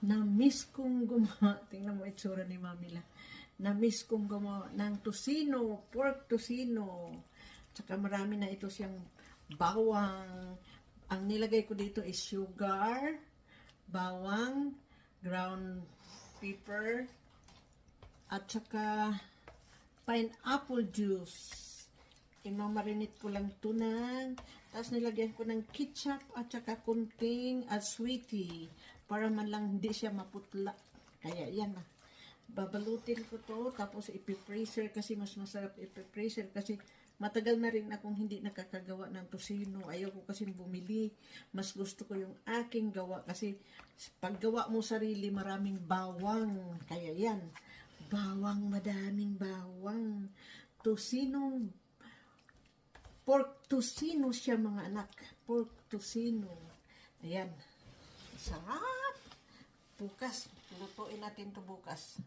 Na-miss kong gumawa. Tingnan mo itsura ni Mamila. Na-miss kong gumawa ng tocino, pork tocino. Tsaka marami na ito siyang bawang. Ang nilagay ko dito is sugar, bawang, ground pepper, at tsaka pineapple juice. Imamarinate ko lang ito tapos nilagyan ko ng ketchup at saka kunting sweetie para man lang hindi siya maputla. Kaya yan na. Babalutin ko to tapos ipipreser kasi mas masarap ipipreser kasi matagal na rin akong hindi nakakagawa ng tocino. Ayaw ko kasi bumili. Mas gusto ko yung aking gawa kasi paggawa mo sarili maraming bawang. Kaya yan. Bawang, madaming bawang. Tocino. Pork tocino siya mga anak. Pork tocino. Ayan. Sarap. Bukas. Lutuin natin to bukas.